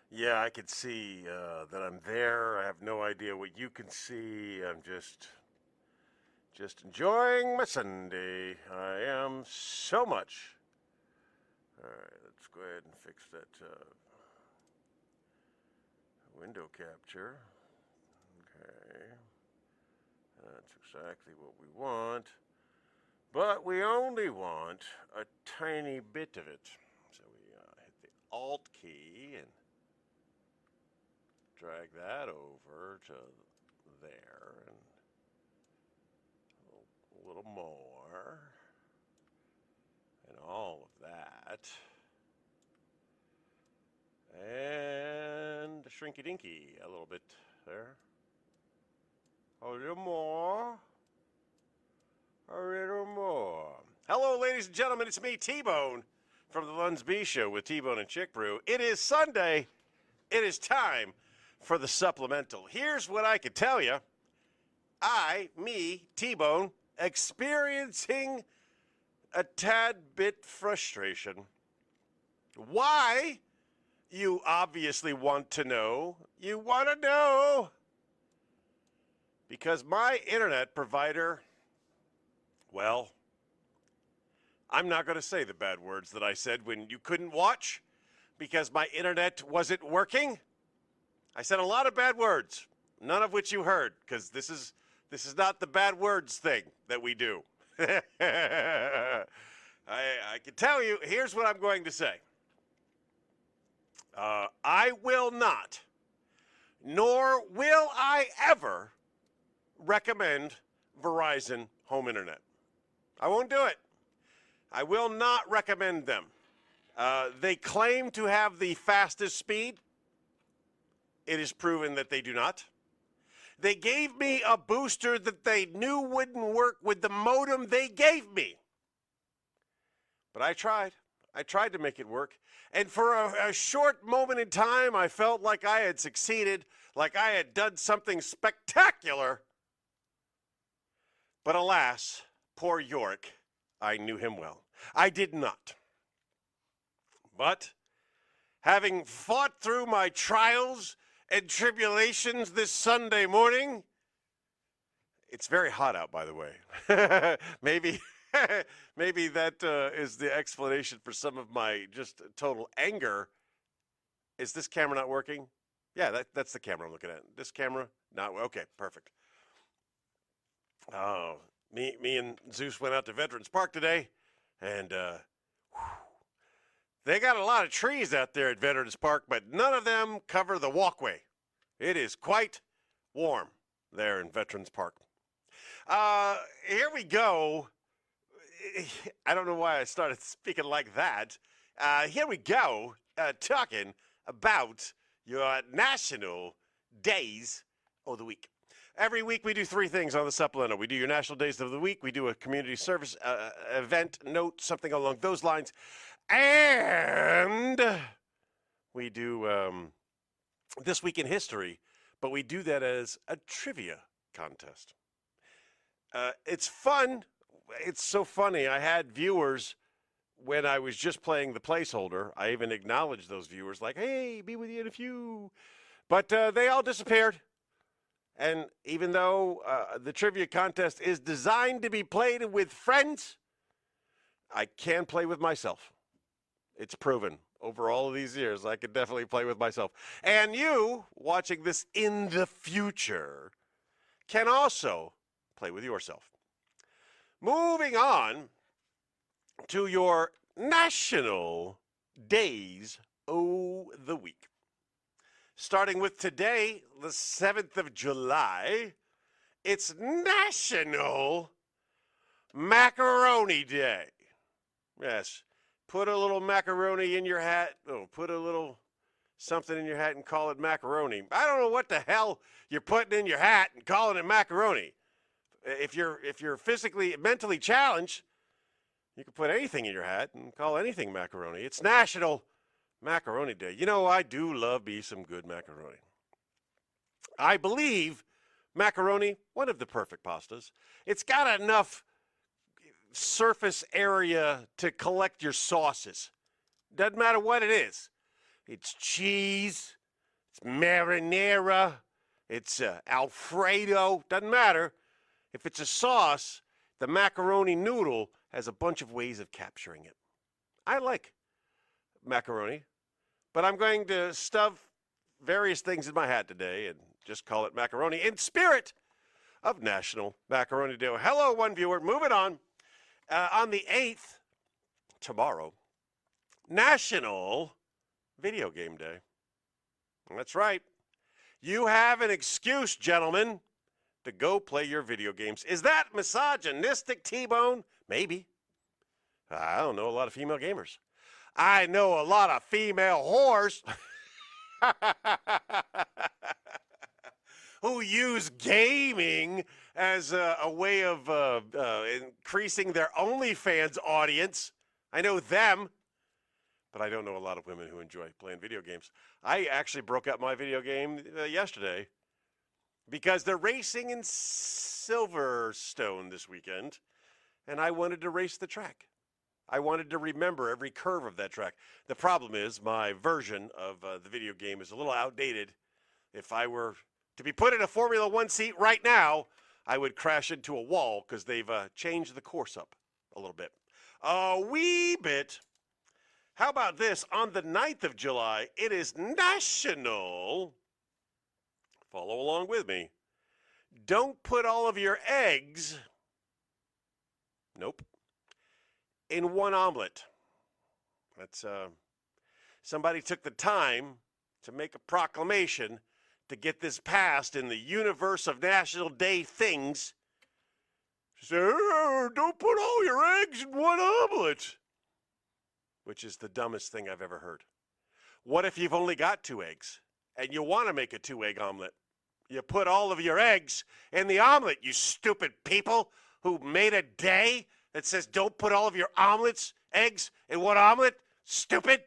Yeah, I can see that I'm there. I have no idea what you can see. I'm just enjoying my Sunday. I am so much. All right, let's go ahead and fix that window capture. Okay, that's exactly what we want. But we only want a tiny bit of it. So we hit the Alt key and drag that over to there and a little more and all of that. And shrinky dinky a little bit there. A little more. A little more. Hello, ladies and gentlemen. It's me, T-Bone, from the Luns B Show with T-Bone and Chick Brew. It is Sunday. It is time for the Supplemental. Here's what I could tell you. T-Bone, experiencing a tad bit frustration. Why? You obviously want to know. You want to know. Because my internet provider, well, I'm not going to say the bad words that I said when you couldn't watch because my internet wasn't working. I said a lot of bad words, none of which you heard, because this is not the bad words thing that we do. I can tell you, here's what I'm going to say. I will not, nor will I ever recommend Verizon home internet. I won't do it. I will not recommend them. They claim to have the fastest speed. It is proven that they do not. They gave me a booster that they knew wouldn't work with the modem they gave me. But I tried. I tried to make it work. And for a short moment in time, I felt like I had succeeded, like I had done something spectacular. But alas, poor Yorick, I knew him well. I did not. But having fought through my trials and tribulations this Sunday morning, it's very hot out, by the way. Maybe that is the explanation for some of my just total anger. Is this camera not working? Yeah, that's the camera I'm looking at. This camera, not okay, perfect. Oh, me and Zeus went out to Veterans Park today, and they got a lot of trees out there at Veterans Park, but none of them cover the walkway. It is quite warm there in Veterans Park. Here we go. I don't know why I started speaking like that. Here we go, talking about your national days of the week. Every week we do three things on the Supplemental. We do your National Days of the Week. We do a community service event, note, something along those lines. And we do This Week in History, but we do that as a trivia contest. It's fun. It's so funny. I had viewers when I was just playing the placeholder. I even acknowledged those viewers like, hey, be with you in a few. But they all disappeared. And even though the trivia contest is designed to be played with friends, I can play with myself. It's proven over all of these years. I could definitely play with myself. And you, watching this in the future, can also play with yourself. Moving on to your National Days of the Week. Starting with today, the 7th of July, it's National Macaroni Day. Yes, put a little macaroni in your hat. Oh, put a little something in your hat and call it macaroni. I don't know what the hell you're putting in your hat and calling it macaroni. If you're mentally challenged, you can put anything in your hat and call anything macaroni. It's National Macaroni Day. You know, I do love me some good macaroni. I believe macaroni, one of the perfect pastas. It's got enough surface area to collect your sauces. Doesn't matter what it is. It's cheese, it's marinara, it's Alfredo, doesn't matter. If it's a sauce, the macaroni noodle has a bunch of ways of capturing it. I like macaroni, but I'm going to stuff various things in my hat today and just call it macaroni in spirit of National Macaroni Day. Hello, one viewer. Moving on. On the 8th, tomorrow, National Video Game Day. That's right. You have an excuse, gentlemen, to go play your video games. Is that misogynistic, T-Bone? Maybe. I don't know a lot of female gamers. I know a lot of female whores who use gaming as a way of increasing their OnlyFans audience. I know them, but I don't know a lot of women who enjoy playing video games. I actually broke out my video game yesterday because they're racing in Silverstone this weekend, and I wanted to race the track. I wanted to remember every curve of that track. The problem is my version of the video game is a little outdated. If I were to be put in a Formula One seat right now, I would crash into a wall because they've changed the course up a little bit. A wee bit. How about this? On the 9th of July, it is National, follow along with me, don't put all of your eggs, nope, in one omelet. That's, somebody took the time to make a proclamation to get this passed in the universe of National Day things. Say, don't put all your eggs in one omelet. Which is the dumbest thing I've ever heard. What if you've only got 2 eggs and you want to make a 2-egg omelet? You put all of your eggs in the omelet, you stupid people who made a day that says don't put all of your eggs in one omelet. Stupid.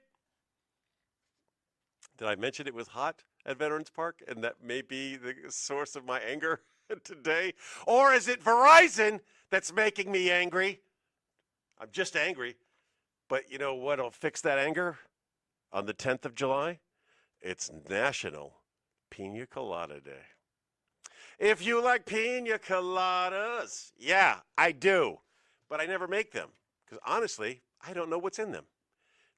Did I mention it was hot at Veterans Park and that may be the source of my anger today? Or is it Verizon that's making me angry? I'm just angry. But you know what'll fix that anger? On the 10th of July, it's National Pina Colada Day. If you like pina coladas, yeah, I do. But I never make them because honestly, I don't know what's in them.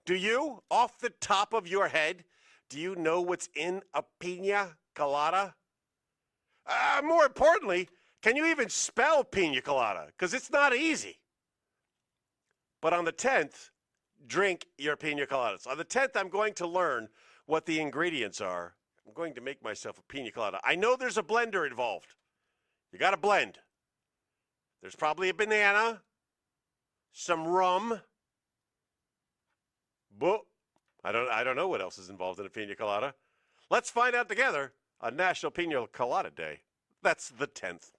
Do you? Off the top of your head, do you know what's in a pina colada? More importantly, can you even spell pina colada? Because it's not easy. But on the 10th, drink your pina coladas. On the 10th, I'm going to learn what the ingredients are. I'm going to make myself a pina colada. I know there's a blender involved. You got to blend. There's probably a banana, some rum. I don't know what else is involved in a pina colada. Let's find out together on National Pina Colada Day. That's the 10th.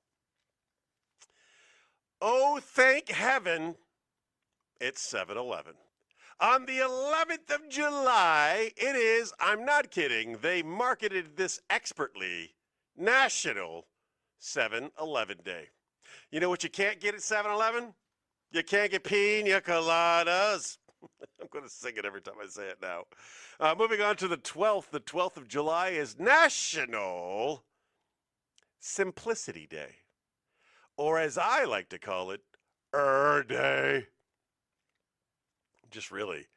Oh, thank heaven, it's 7-Eleven. On the 11th of July, it is, I'm not kidding, they marketed this expertly, National 7-Eleven Day. You know what you can't get at 7-Eleven? You can't get pina coladas. I'm going to sing it every time I say it now. Moving on to the 12th. The 12th of July is National Simplicity Day. Or as I like to call it, Day. Just really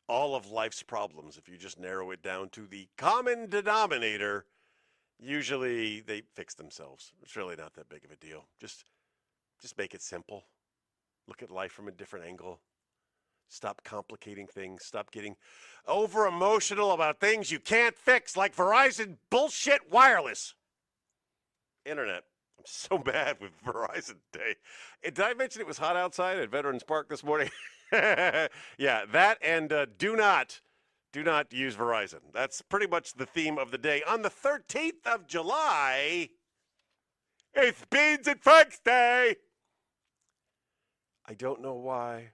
all of life's problems, if you just narrow it down to the common denominator, usually they fix themselves. It's really not that big of a deal. Just make it simple. Look at life from a different angle. Stop complicating things. Stop getting over emotional about things you can't fix, like Verizon bullshit wireless. Internet. I'm so bad with Verizon Day. Did I mention it was hot outside at Veterans Park this morning? Yeah, that and do not use Verizon. That's pretty much the theme of the day. On the 13th of July, it's Beans and Franks Day. I don't know why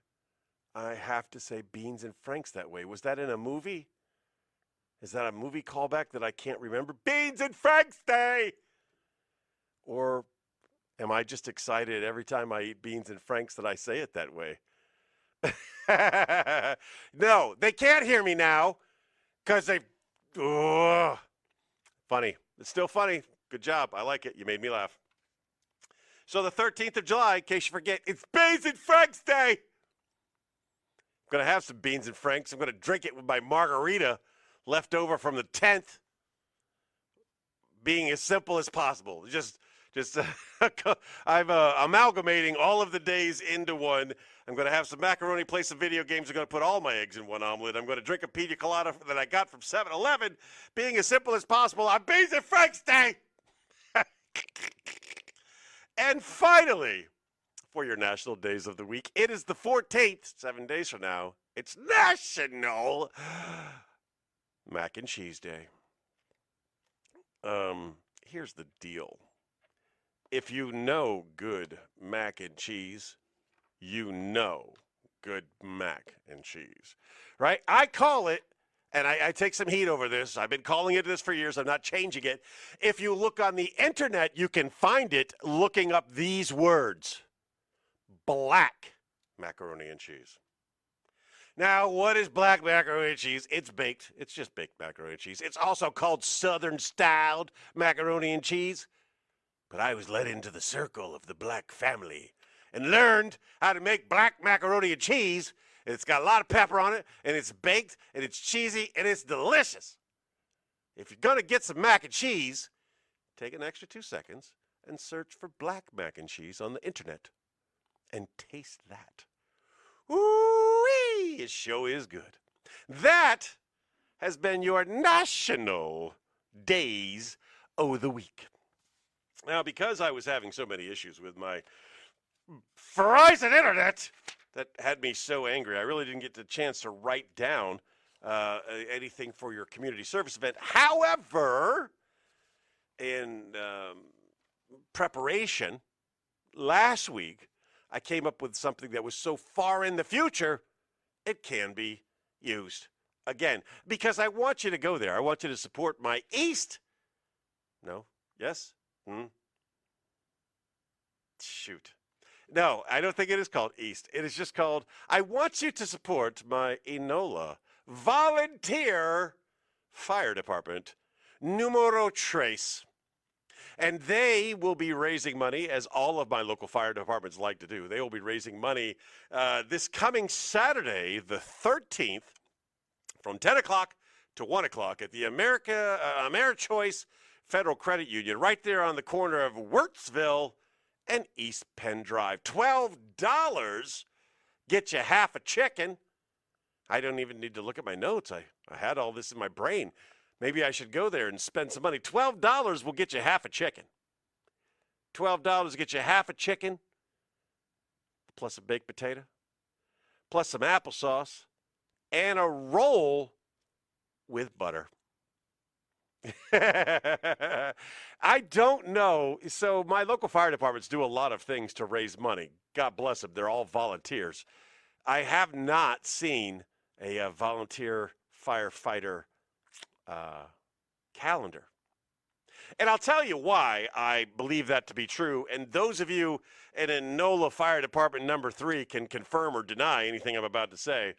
I have to say Beans and Franks that way. Was that in a movie? Is that a movie callback that I can't remember? Beans and Franks Day! Or am I just excited every time I eat beans and Franks that I say it that way? No, they can't hear me now because they. Funny. It's still funny. Good job. I like it. You made me laugh. So the 13th of July, in case you forget, it's Beans and Franks Day. I'm going to have some Beans and Franks. I'm going to drink it with my margarita left over from the 10th. Being as simple as possible. Just I'm amalgamating all of the days into one. I'm going to have some macaroni, play some video games. I'm going to put all my eggs in one omelet. I'm going to drink a pina colada that I got from 7-Eleven. Being as simple as possible on Beans and Franks Day. And finally, for your national days of the week, it is the 14th, 7 days from now. It's National Mac and Cheese Day. Here's the deal. If you know good mac and cheese, you know good mac and cheese, right? I call it, and I take some heat over this. I've been calling it this for years. I'm not changing it. If you look on the internet, you can find it looking up these words: black macaroni and cheese. Now, what is black macaroni and cheese? It's baked. It's just baked macaroni and cheese. It's also called Southern-styled macaroni and cheese. But I was led into the circle of the black family and learned how to make black macaroni and cheese. It's got a lot of pepper on it, and it's baked, and it's cheesy, and it's delicious. If you're going to get some mac and cheese, take an extra 2 seconds and search for black mac and cheese on the internet and taste that. Ooh-wee! It sure is good. That has been your National Days of the Week. Now, because I was having so many issues with my Verizon internet that had me so angry, I really didn't get the chance to write down anything for your community service event. However, in preparation, last week, I came up with something that was so far in the future, it can be used again. Because I want you to go there. I want you to support my East. No? Yes? Shoot. No, I don't think it is called East. It is just called, I want you to support my Enola Volunteer Fire Department, Numero Tres. And they will be raising money, as all of my local fire departments like to do. They will be raising money this coming Saturday, the 13th, from 10 o'clock to 1 o'clock at the AmeriChoice Federal Credit Union, right there on the corner of Wirtsville and East Penn Drive. $12 get you half a chicken. I don't even need to look at my notes. I had all this in my brain. Maybe I should go there and spend some money. $12 will get you half a chicken. $12 get you half a chicken, plus a baked potato, plus some applesauce, and a roll with butter. I don't know. So my local fire departments do a lot of things to raise money. God bless them. They're all volunteers. I have not seen a volunteer firefighter calendar. And I'll tell you why I believe that to be true. And those of you in Enola Fire Department number 3 can confirm or deny anything I'm about to say.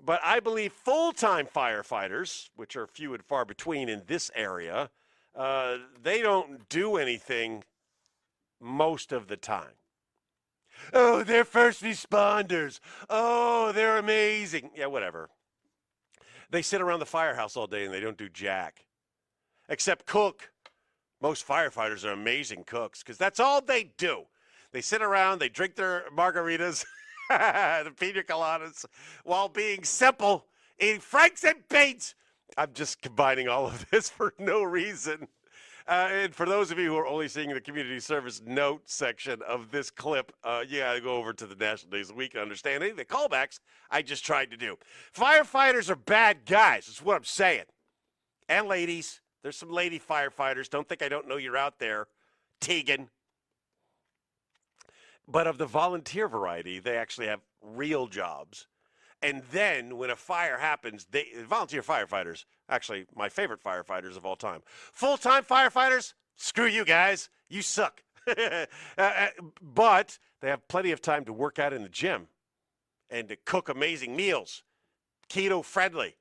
But I believe full-time firefighters, which are few and far between in this area, they don't do anything most of the time. Oh, they're first responders. Oh, they're amazing. Yeah, whatever. They sit around the firehouse all day and they don't do jack. Except cook. Most firefighters are amazing cooks because that's all they do. They sit around, they drink their margaritas, the pina coladas, while being simple, eating Franks and beans. I'm just combining all of this for no reason. And for those of you who are only seeing the community service note section of this clip, you got to go over to the National Days of the Week and understand any of the callbacks I just tried to do. Firefighters are bad guys. That's what I'm saying. And ladies. There's some lady firefighters. Don't think I don't know you're out there, Tegan. But of the volunteer variety, they actually have real jobs. And then when a fire happens, volunteer firefighters, actually my favorite firefighters of all time. Full-time firefighters, screw you guys. You suck. But they have plenty of time to work out in the gym and to cook amazing meals, keto-friendly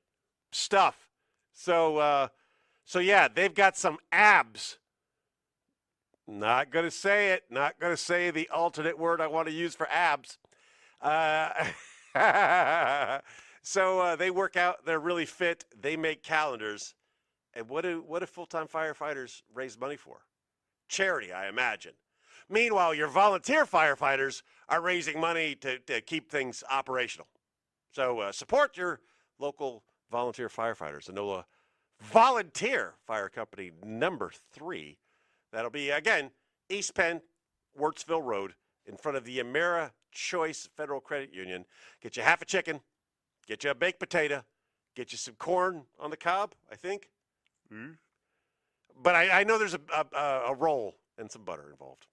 stuff. So So, yeah, they've got some abs. Not going to say it. Not going to say the alternate word I want to use for abs. So they work out. They're really fit. They make calendars. And what do full-time firefighters raise money for? Charity, I imagine. Meanwhile, your volunteer firefighters are raising money to keep things operational. So support your local volunteer firefighters. Enola Volunteer Fire Company number 3. That'll be, again, East Penn, Wurtsville Road, in front of the Amera Choice Federal Credit Union. Get you half a chicken, get you a baked potato, get you some corn on the cob, I think. Mm. But I know there's a roll and some butter involved.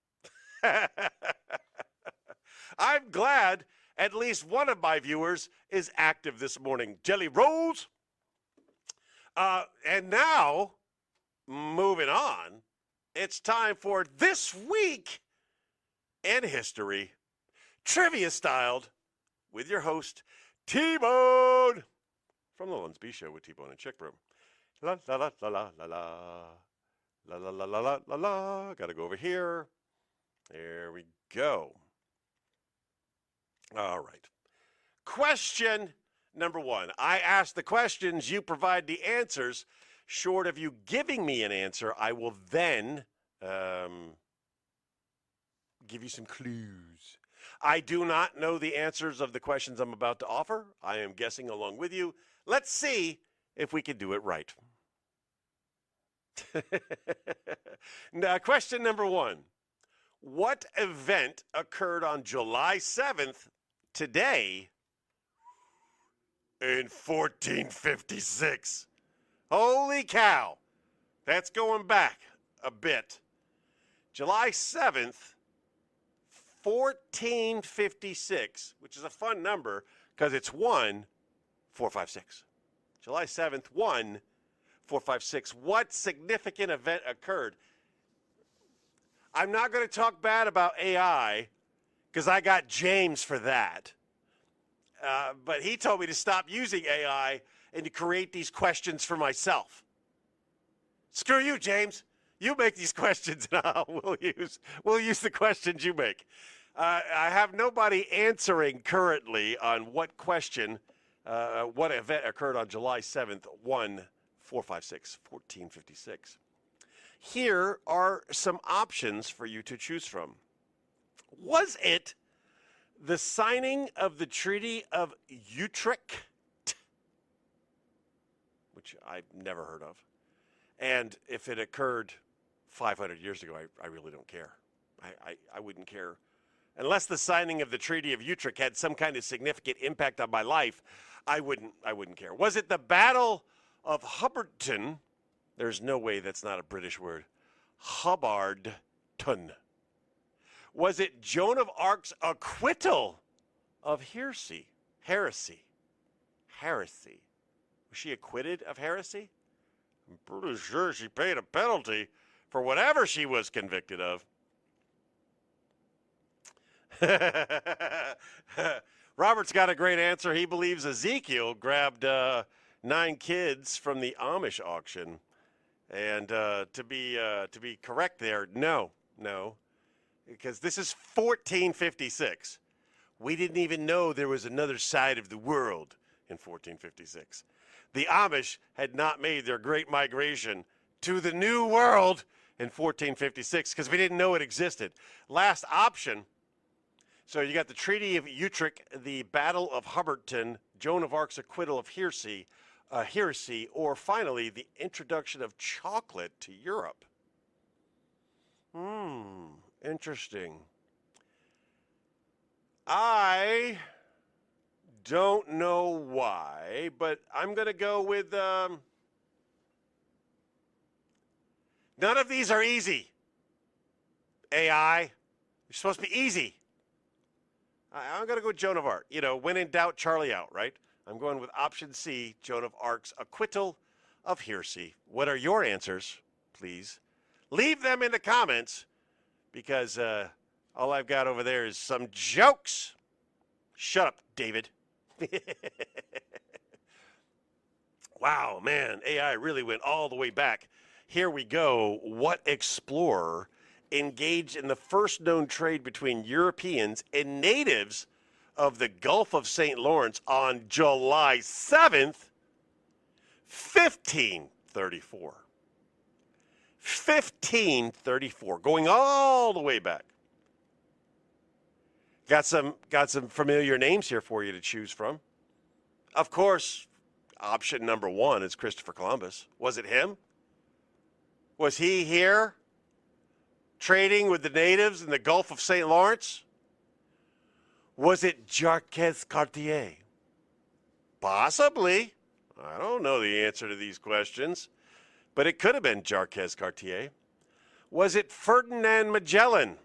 I'm glad at least one of my viewers is active this morning. Jelly rolls. And now, moving on, it's time for This Week in History, trivia styled, with your host, T-Bone, from the Lunsby Show with T-Bone and Chick Broom. La la la la la la la la la la la la la. Got to go over here. There we go. All right. Question number 1. I ask the questions, you provide the answers. Short of you giving me an answer, I will then give you some clues. I do not know the answers of the questions I'm about to offer. I am guessing along with you. Let's see if we can do it right. Now, question number 1. What event occurred on July 7th, today, in 1456? Holy cow. That's going back a bit. July 7th, 1456, which is a fun number because it's 1456. July 7th, 1456. What significant event occurred? I'm not going to talk bad about AI because I got James for that. But he told me to stop using AI and to create these questions for myself. Screw you, James. You make these questions, and we'll use the questions you make. I have nobody answering currently on what question, what event occurred on July 7th, 1456. Here are some options for you to choose from. Was it the signing of the Treaty of Utrecht, which I've never heard of? And if it occurred 500 years ago, I really don't care. I wouldn't care. Unless the signing of the Treaty of Utrecht had some kind of significant impact on my life, I wouldn't care. Was it the Battle of Hubbardton? There's no way that's not a British word. Hubbardton. Was it Joan of Arc's acquittal of heresy? Was she acquitted of heresy? I'm pretty sure she paid a penalty for whatever she was convicted of. Robert's got a great answer. He believes Ezekiel grabbed 9 kids from the Amish auction. And to be correct there, no, because this is 1456. We didn't even know there was another side of the world in 1456. The Amish had not made their great migration to the New World in 1456 because we didn't know it existed. Last option. So you got the Treaty of Utrecht, the Battle of Hubbardton, Joan of Arc's acquittal of heresy, or finally the introduction of chocolate to Europe. Interesting. I don't know why, but I'm going to go with none of these are easy. AI, you're supposed to be easy. I'm going to go with Joan of Arc. You know, when in doubt, Charlie out, right? I'm going with option C, Joan of Arc's acquittal of heresy. What are your answers, please? Leave them in the comments because all I've got over there is some jokes. Shut up, David. Wow, man, AI really went all the way back. Here we go. What explorer engaged in the first known trade between Europeans and natives of the Gulf of St. Lawrence on July 7th, 1534? 1534, going all the way back. Got some familiar names here for you to choose from. Of course, option number one is Christopher Columbus. Was it him? Was he here trading with the natives in the Gulf of St. Lawrence? Was it Jacques Cartier? Possibly. I don't know the answer to these questions, but it could have been Jacques Cartier. Was it Ferdinand Magellan?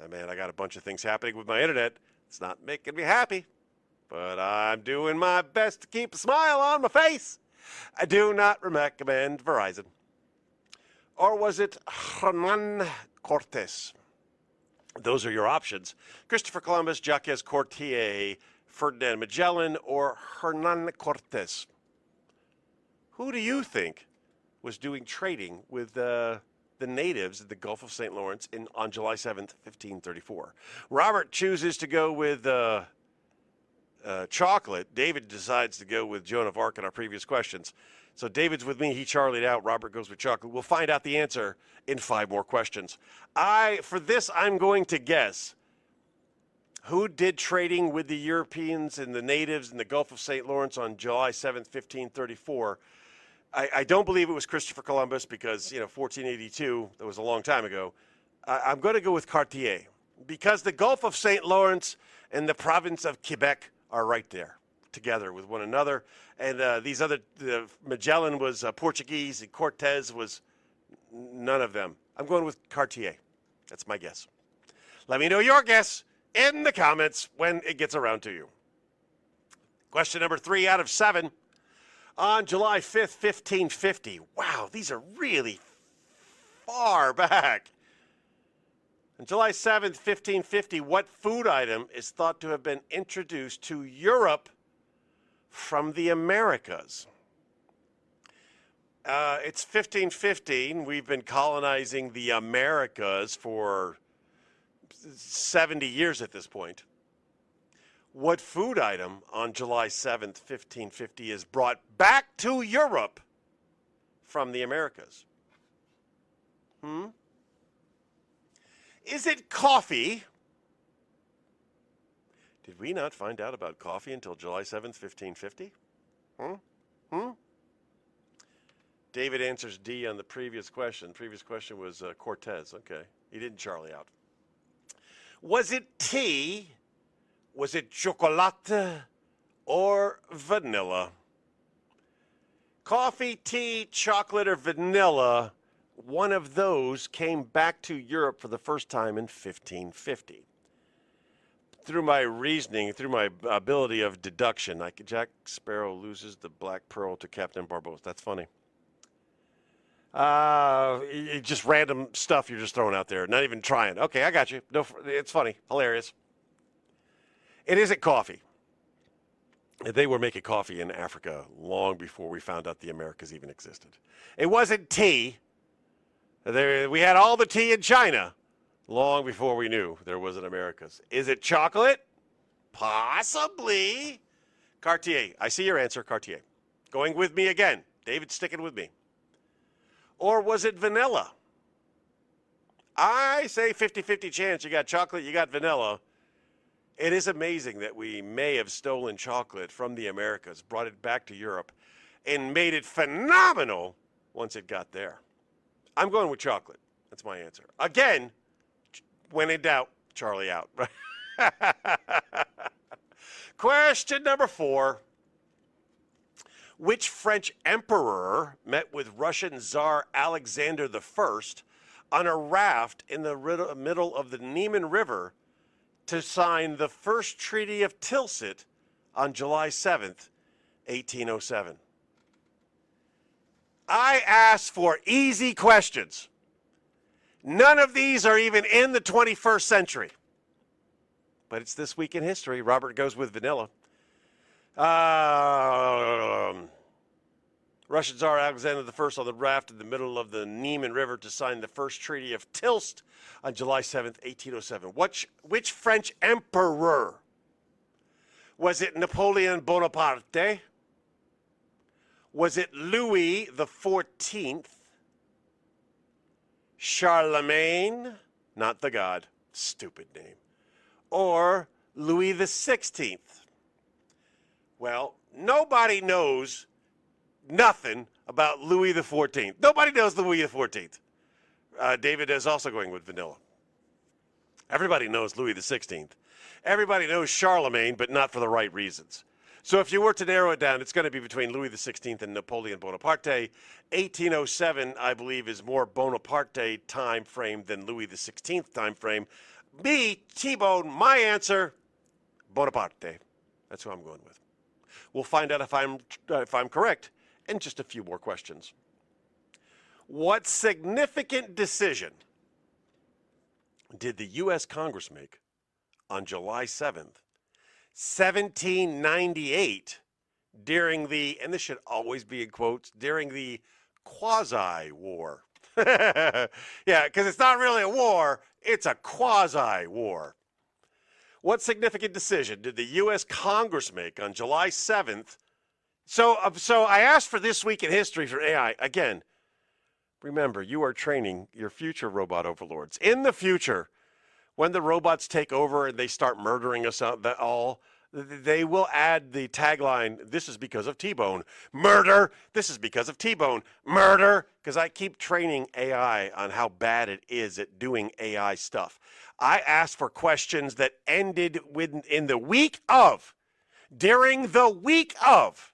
Oh, man, I got a bunch of things happening with my internet. It's not making me happy, but I'm doing my best to keep a smile on my face. I do not recommend Verizon. Or was it Hernan Cortes? Those are your options. Christopher Columbus, Jacques Cartier, Ferdinand Magellan, or Hernan Cortes. Who do you think was doing trading with the natives in the Gulf of St. Lawrence on July 7th, 1534? Robert chooses to go with chocolate. David decides to go with Joan of Arc in our previous questions. So David's with me. He charlied out. Robert goes with chocolate. We'll find out the answer in 5 more questions. For this, I'm going to guess who did trading with the Europeans and the natives in the Gulf of St. Lawrence on July 7th, 1534. I don't believe it was Christopher Columbus because, 1482, that was a long time ago. I'm going to go with Cartier because the Gulf of St. Lawrence and the province of Quebec are right there together with one another. And Magellan was Portuguese and Cortez was none of them. I'm going with Cartier. That's my guess. Let me know your guess in the comments when it gets around to you. Question number 3 out of 7. On July 5th, 1550. Wow, these are really far back. On July 7th, 1550, what food item is thought to have been introduced to Europe from the Americas? It's 1515. We've been colonizing the Americas for 70 years at this point. What food item on July 7th, 1550 is brought back to Europe from the Americas? Is it coffee? Did we not find out about coffee until July 7th, 1550? David answers D on the previous question. The previous question was Cortez. Okay. He didn't Charlie out. Was it tea? Was it chocolate or vanilla? Coffee, tea, chocolate, or vanilla, one of those came back to Europe for the first time in 1550. Through my reasoning, through my ability of deduction, Jack Sparrow loses the Black Pearl to Captain Barbossa. That's funny. Just random stuff you're just throwing out there, not even trying. Okay, I got you. No, it's funny, hilarious. It isn't coffee. They were making coffee in Africa long before we found out the Americas even existed. It wasn't tea. We had all the tea in China long before we knew there was an Americas. Is it chocolate? Possibly. Cartier. I see your answer, Cartier. Going with me again. David's sticking with me. Or was it vanilla? I say 50-50 chance. You got chocolate, you got vanilla. It is amazing that we may have stolen chocolate from the Americas, brought it back to Europe, and made it phenomenal once it got there. I'm going with chocolate. That's my answer. Again, when in doubt, Charlie out. Question number 4. Which French emperor met with Russian Tsar Alexander I on a raft in the middle of the Niemen River to sign the first Treaty of Tilsit on July 7th, 1807? I asked for easy questions. None of these are even in the 21st century. But it's This Week in History. Robert goes with vanilla. Russian Tsar Alexander I on the raft in the middle of the Niemen River to sign the first Treaty of Tilst on July 7th, 1807. Which French emperor? Was it Napoleon Bonaparte? Was it Louis XIV? Charlemagne, not the god, stupid name, or Louis XVI? Well, nobody knows nothing about Louis XIV. Nobody knows Louis XIV. David is also going with vanilla. Everybody knows Louis XVI. Everybody knows Charlemagne, but not for the right reasons. So if you were to narrow it down, it's going to be between Louis XVI and Napoleon Bonaparte. 1807, I believe, is more Bonaparte time frame than Louis XVI time frame. Me, T-Bone, my answer, Bonaparte. That's who I'm going with. We'll find out if I'm correct in just a few more questions. What significant decision did the U.S. Congress make on July 7th, 1798, during the, and this should always be in quotes, during the quasi-war? Yeah, because it's not really a war, it's a quasi-war. What significant decision did the U.S. Congress make on July 7th? So I asked for This Week in History for AI. Again, remember, you are training your future robot overlords. In the future, when the robots take over and they start murdering us all, they will add the tagline, "This is because of T-Bone." Murder. This is because of T-Bone. Murder. Because I keep training AI on how bad it is at doing AI stuff. I asked for questions that ended in the week of, during the week of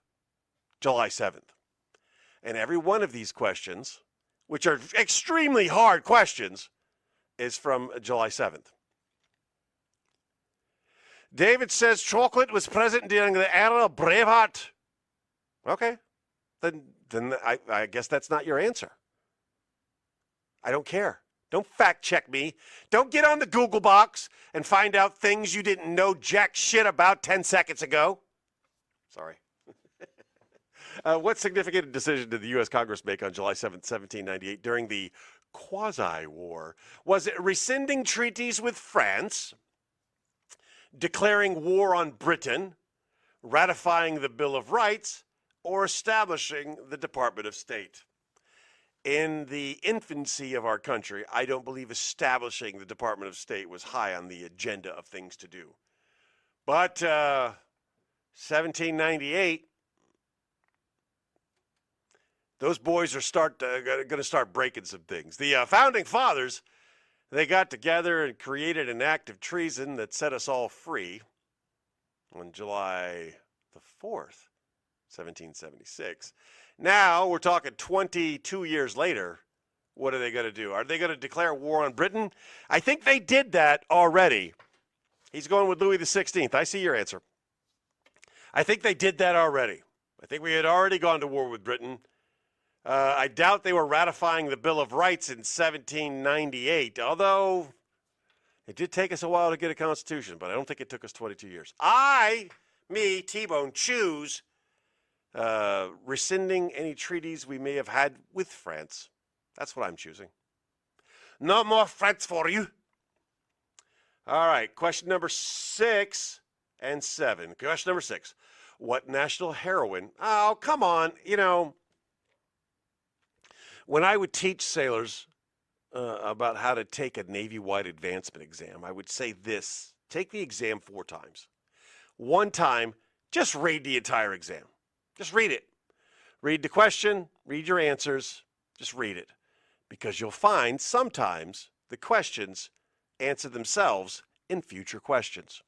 July 7th. And every one of these questions, which are extremely hard questions, is from July 7th. David says chocolate was present during the era of Braveheart. Okay, then I guess that's not your answer. I don't care. Don't fact check me. Don't get on the Google box and find out things you didn't know jack shit about 10 seconds ago. Sorry. What significant decision did the U.S. Congress make on July 7th, 1798 during the quasi-war? Was it rescinding treaties with France, declaring war on Britain, ratifying the Bill of Rights, or establishing the Department of State? In the infancy of our country, I don't believe establishing the Department of State was high on the agenda of things to do. But 1798, those boys are going to start breaking some things. The Founding Fathers, they got together and created an act of treason that set us all free on July the 4th, 1776. Now, we're talking 22 years later. What are they going to do? Are they going to declare war on Britain? I think they did that already. He's going with Louis XVI. I see your answer. I think they did that already. I think we had already gone to war with Britain. I doubt they were ratifying the Bill of Rights in 1798, although it did take us a while to get a constitution, but I don't think it took us 22 years. T-Bone, choose rescinding any treaties we may have had with France. That's what I'm choosing. No more France for you. All right, question number 6 and 7. Question number 6. What national heroine? Oh, come on. You know, when I would teach sailors about how to take a Navy-wide advancement exam, I would say this: take the exam 4 times. One time, just read the entire exam. Just read it. Read the question, read your answers, just read it. Because you'll find sometimes the questions answer themselves in future questions.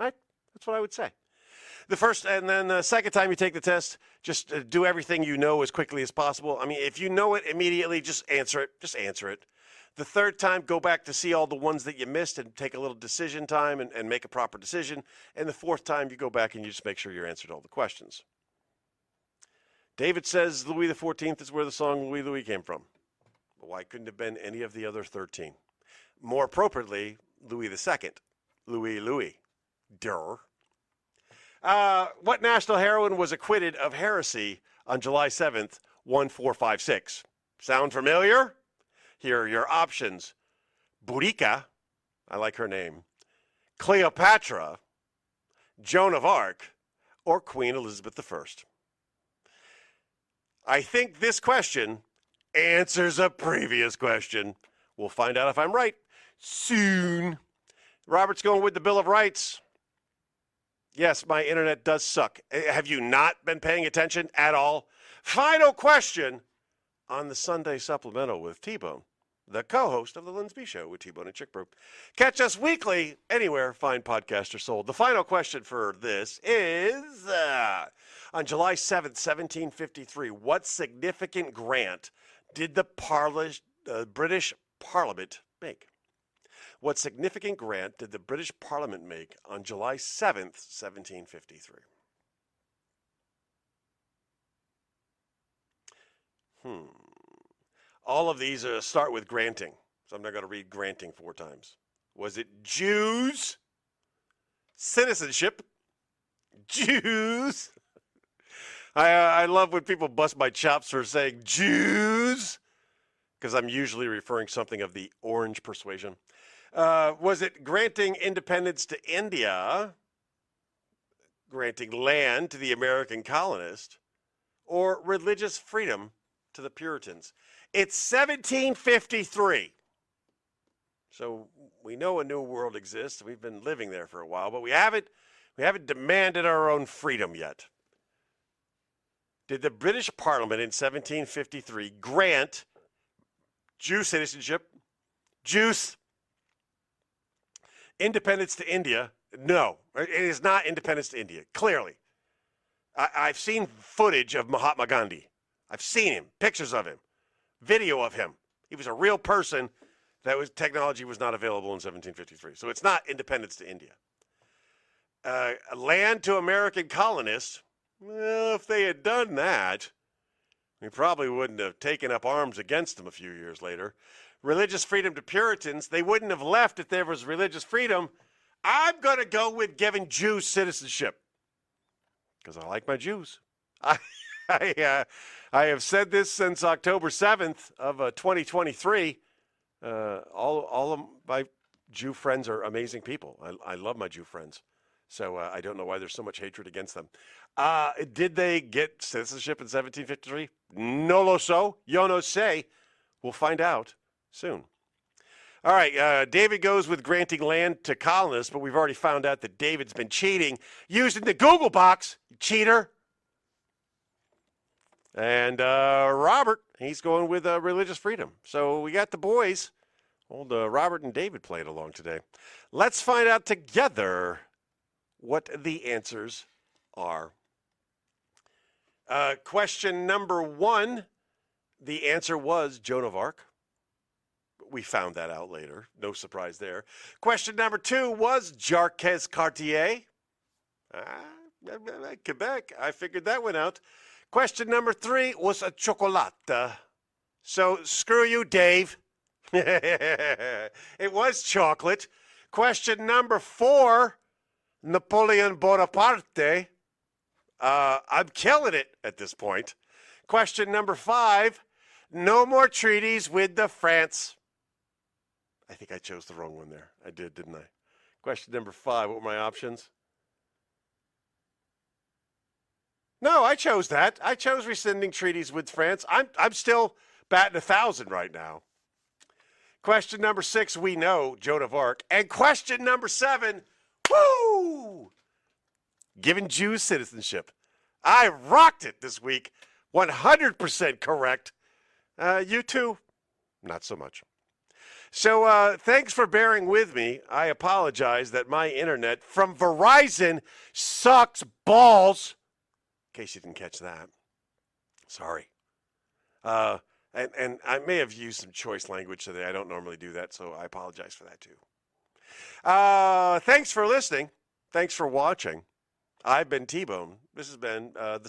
Right? That's what I would say. The first and then the second time you take the test, just do everything you know as quickly as possible. I mean, if you know it immediately, just answer it. Just answer it. The third time, go back to see all the ones that you missed and take a little decision time and make a proper decision. And the fourth time, you go back and you just make sure you answered all the questions. David says Louis XIV is where the song Louis Louis came from. Why couldn't it have been any of the other 13? More appropriately, Louis II. Louis Louis. Durr. What national heroine was acquitted of heresy on July 7th 1456. Sound familiar? Here are your options. Boudica, I like her name, Cleopatra, Joan of Arc, or Queen Elizabeth I. I think this question answers a previous question. We'll find out if I'm right soon. Robert's going with the Bill of Rights. Yes, my internet does suck. Have you not been paying attention at all? Final question on the Sunday Supplemental with T-Bone, the co-host of the Linsby Show with T-Bone and Chick Brew. Catch us weekly anywhere fine podcasts are sold. The final question for this is, on July 7th, 1753, what significant grant did the British Parliament make? What significant grant did the British Parliament make on July 7th, 1753? All of these start with granting, so I'm not going to read granting 4 times. Was it Jews? Citizenship? Jews? I love when people bust my chops for saying Jews, because I'm usually referring something of the orange persuasion. Was it granting independence to India, granting land to the American colonists, or religious freedom to the Puritans? It's 1753. So we know a new world exists. We've been living there for a while, but we haven't demanded our own freedom yet. Did the British Parliament in 1753 grant Jew citizenship, Jews, independence to India? No, it is not independence to India, clearly. I've seen footage of Mahatma Gandhi. I've seen him, pictures of him, video of him. He was a real person. Technology was not available in 1753. So it's not independence to India. Land to American colonists, well, if they had done that, we probably wouldn't have taken up arms against them a few years later. Religious freedom to Puritans, they wouldn't have left if there was religious freedom. I'm going to go with giving Jews citizenship because I like my Jews. I have said this since October 7th of 2023. All of my Jew friends are amazing people. I love my Jew friends. So I don't know why there's so much hatred against them. Did they get citizenship in 1753? No lo so. Yo no sé. We'll find out soon. All right, David goes with granting land to colonists, but we've already found out that David's been cheating using the Google box, cheater. And Robert, he's going with religious freedom. So we got the boys, old Robert and David playing along today. Let's find out together what the answers are. Question number 1, the answer was Joan of Arc. We found that out later. No surprise there. Question number 2 was Jarquez Cartier. Quebec. I figured that one out. Question number 3 was a chocolate. So screw you, Dave. It was chocolate. Question number 4, Napoleon Bonaparte. I'm killing it at this point. Question number 5, no more treaties with the France. I think I chose the wrong one there. I did, didn't I? Question number 5, what were my options? No, I chose that. I chose rescinding treaties with France. I'm still batting 1,000 right now. Question number 6, we know, Joan of Arc. And question number 7, woo! Giving Jews citizenship. I rocked it this week. 100% correct. You two, not so much. So thanks for bearing with me. I apologize that my internet from Verizon sucks balls. In case you didn't catch that. Sorry. And I may have used some choice language today. I don't normally do that, so I apologize for that too. Thanks for listening. Thanks for watching. I've been T-Bone. This has been the